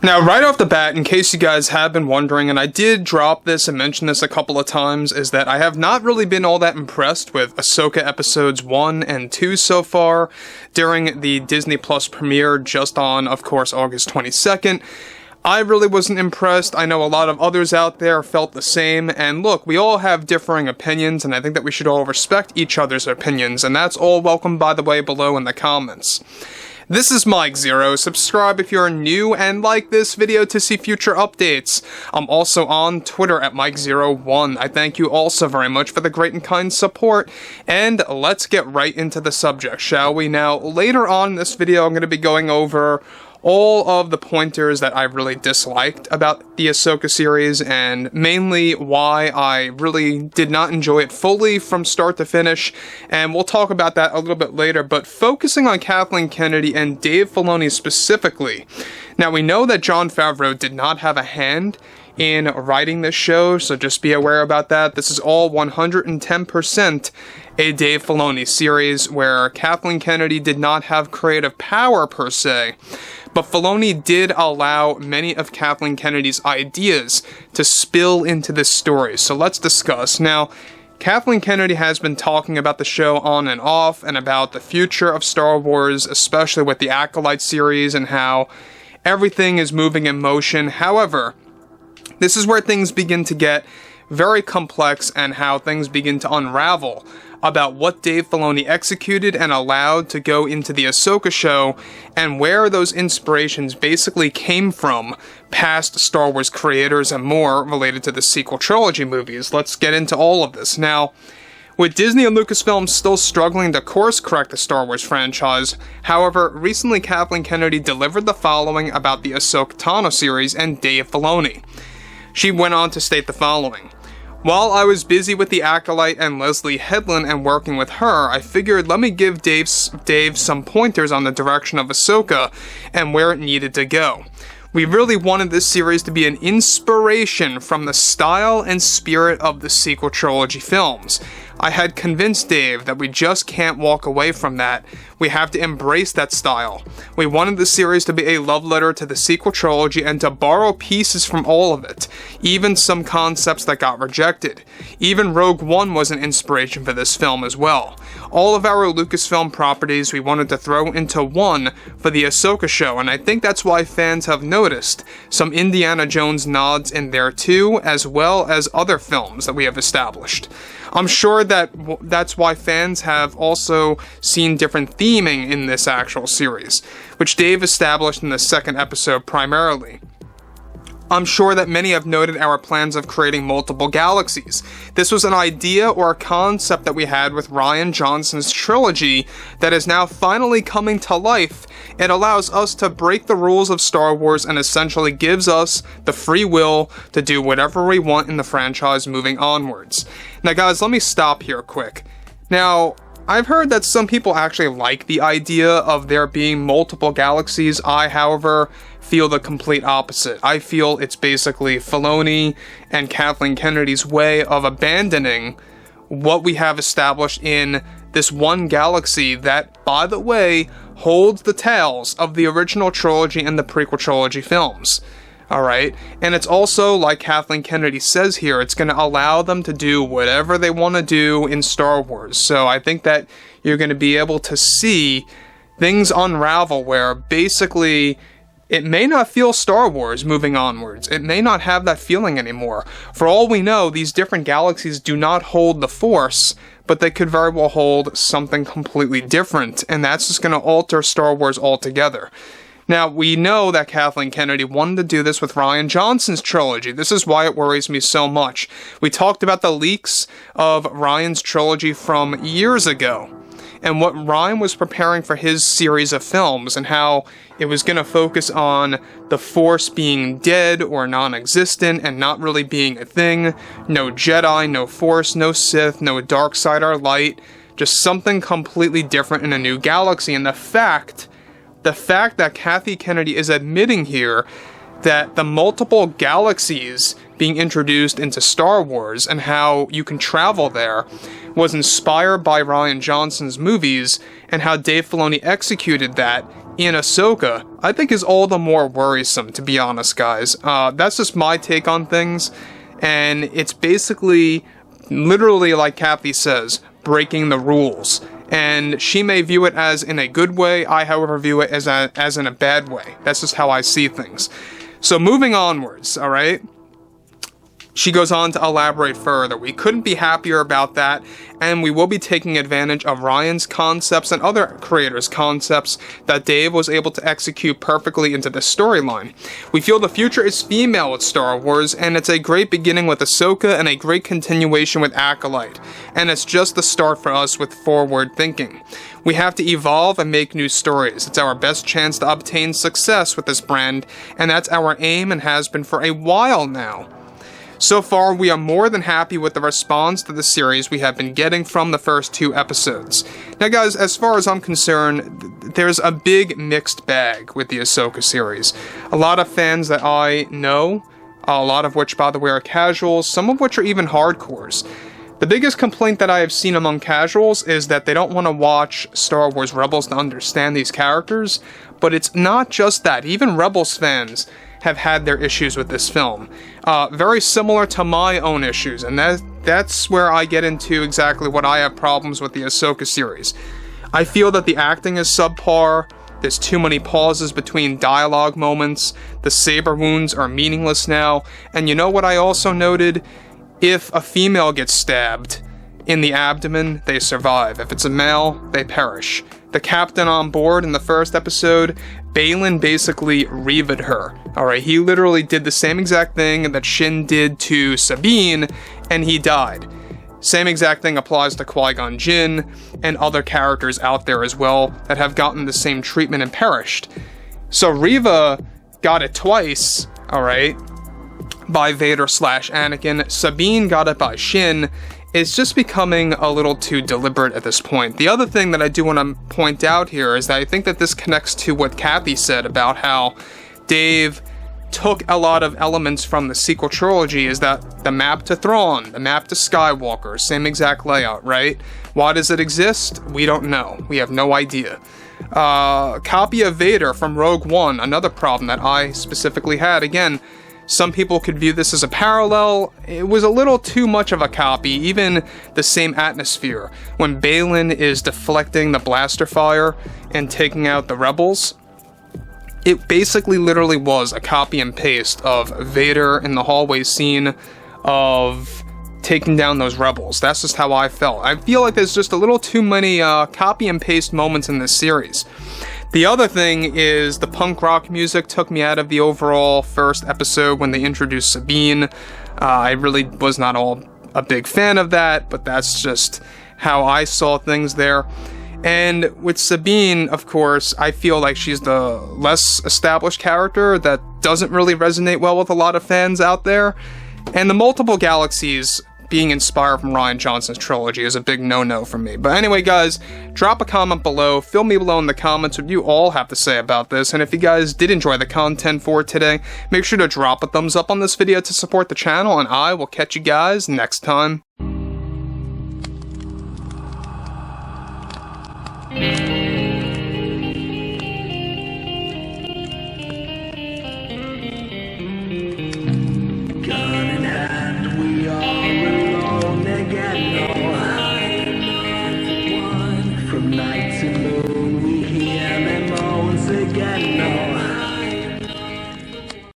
Now, right off the bat, in case you guys have been wondering, and I did drop this and mention this a couple of times, is that I have not really been all that impressed with Ahsoka episodes 1 and 2 so far during the Disney Plus premiere just on, of course, August 22nd. I really wasn't impressed. I know a lot of others out there felt the same, and look, we all have differing opinions, and I think that we should all respect each other's opinions, and that's all welcome, by the way, below in the comments. This is Mike Zero. Subscribe if you're new and like this video to see future updates. I'm also on Twitter at Mike01. I thank you all so very much for the great and kind support. And let's get right into the subject, shall we? Now, later on in this video, I'm going to be going over all of the pointers that I really disliked about the Ahsoka series, and mainly why I really did not enjoy it fully from start to finish, and we'll talk about that a little bit later, but focusing on Kathleen Kennedy and Dave Filoni specifically. Now, we know that Jon Favreau did not have a hand in writing this show, so just be aware about that. This is all 110% a Dave Filoni series, where Kathleen Kennedy did not have creative power per se, but Filoni did allow many of Kathleen Kennedy's ideas to spill into this story, so let's discuss. Now, Kathleen Kennedy has been talking about the show on and off, and about the future of Star Wars, especially with the Acolyte series, and how everything is moving in motion. However, this is where things begin to get very complex, and how things begin to unravel about what Dave Filoni executed and allowed to go into the Ahsoka show, and where those inspirations basically came from past Star Wars creators and more related to the sequel trilogy movies. Let's get into all of this. Now, with Disney and Lucasfilm still struggling to course correct the Star Wars franchise, however, recently Kathleen Kennedy delivered the following about the Ahsoka Tano series and Dave Filoni. She went on to state the following: "While I was busy with the Acolyte and Leslie Headland and working with her, I figured let me give Dave some pointers on the direction of Ahsoka and where it needed to go. We really wanted this series to be an inspiration from the style and spirit of the sequel trilogy films. I had convinced Dave that we just can't walk away from that. We have to embrace that style. We wanted the series to be a love letter to the sequel trilogy and to borrow pieces from all of it, even some concepts that got rejected. Even Rogue One was an inspiration for this film as well. All of our Lucasfilm properties we wanted to throw into one for the Ahsoka show, and I think that's why fans have noticed some Indiana Jones nods in there too, as well as other films that we have established. I'm sure that that's why fans have also seen different theming in this actual series, which Dave established in the second episode primarily. I'm sure that many have noted our plans of creating multiple galaxies. This was an idea or a concept that we had with Rian Johnson's trilogy that is now finally coming to life. It allows us to break the rules of Star Wars and essentially gives us the free will to do whatever we want in the franchise moving onwards." Now guys, let me stop here quick. Now, I've heard that some people actually like the idea of there being multiple galaxies. I, however, feel the complete opposite. I feel it's basically Filoni and Kathleen Kennedy's way of abandoning what we have established in this one galaxy that, by the way, holds the tales of the original trilogy and the prequel trilogy films. Alright, and it's also, like Kathleen Kennedy says here, it's going to allow them to do whatever they want to do in Star Wars. So I think that you're going to be able to see things unravel where basically it may not feel Star Wars moving onwards. It may not have that feeling anymore. For all we know, these different galaxies do not hold the Force, but they could very well hold something completely different, and that's just going to alter Star Wars altogether. Now, we know that Kathleen Kennedy wanted to do this with Rian Johnson's trilogy. This is why it worries me so much. We talked about the leaks of Rian's trilogy from years ago, and what Rian was preparing for his series of films, and how it was going to focus on the Force being dead or non-existent and not really being a thing. No Jedi, no Force, no Sith, no dark side or light, just something completely different in a new galaxy. And the fact that Kathleen Kennedy is admitting here that the multiple galaxies being introduced into Star Wars and how you can travel there was inspired by Rian Johnson's movies, and how Dave Filoni executed that in Ahsoka, I think is all the more worrisome, to be honest, guys. That's just my take on things, and it's basically, literally, like Kathy says, breaking the rules. And she may view it as in a good way, I, however, view it as in a bad way. That's just how I see things. So moving onwards, alright? She goes on to elaborate further. We couldn't be happier about that, and we will be taking advantage of Ryan's concepts and other creators' concepts that Dave was able to execute perfectly into the storyline. We feel the future is female with Star Wars, and it's a great beginning with Ahsoka and a great continuation with Acolyte, and it's just the start for us with forward thinking. We have to evolve and make new stories. It's our best chance to obtain success with this brand, and that's our aim and has been for a while now. So far, we are more than happy with the response to the series we have been getting from the first 2 episodes. Now guys, as far as I'm concerned, there's a big mixed bag with the Ahsoka series. A lot of fans that I know, a lot of which, by the way, are casuals, some of which are even hardcores. The biggest complaint that I have seen among casuals is that they don't want to watch Star Wars Rebels to understand these characters, but it's not just that. Even Rebels fans have had their issues with this film. Very similar to my own issues, and that's where I get into exactly what I have problems with the Ahsoka series. I feel that the acting is subpar, there's too many pauses between dialogue moments, the saber wounds are meaningless now, and you know what I also noted? If a female gets stabbed in the abdomen, they survive. If it's a male, they perish. The captain on board in the first episode, Baylan basically revied her. Alright, he literally did the same exact thing that Shin did to Sabine, and he died. Same exact thing applies to Qui-Gon Jinn and other characters out there as well that have gotten the same treatment and perished. So Reva got it twice, alright, by Vader/Anakin. Sabine got it by Shin. It's just becoming a little too deliberate at this point. The other thing that I do want to point out here is that I think that this connects to what Kathy said about how Dave took a lot of elements from the sequel trilogy, is that the map to Thrawn, the map to Skywalker, same exact layout, right? Why does it exist? We don't know. We have no idea. Copy of Vader from Rogue One, another problem that I specifically had. Again, some people could view this as a parallel. It was a little too much of a copy, even the same atmosphere. When Baylan is deflecting the blaster fire and taking out the rebels, it basically literally was a copy and paste of Vader in the hallway scene of taking down those rebels. That's just how I felt. I feel like there's just a little too many copy and paste moments in this series. The other thing is the punk rock music took me out of the overall first episode when they introduced Sabine. I really was not a big fan of that, but that's just how I saw things there. And with Sabine, of course, I feel like she's the less established character that doesn't really resonate well with a lot of fans out there. And the multiple galaxies being inspired from Rian Johnson's trilogy is a big no-no for me. But anyway, guys, drop a comment below, fill me below in the comments what you all have to say about this, and if you guys did enjoy the content for today, make sure to drop a thumbs up on this video to support the channel, and I will catch you guys next time. Night to moon, we hear them moans again.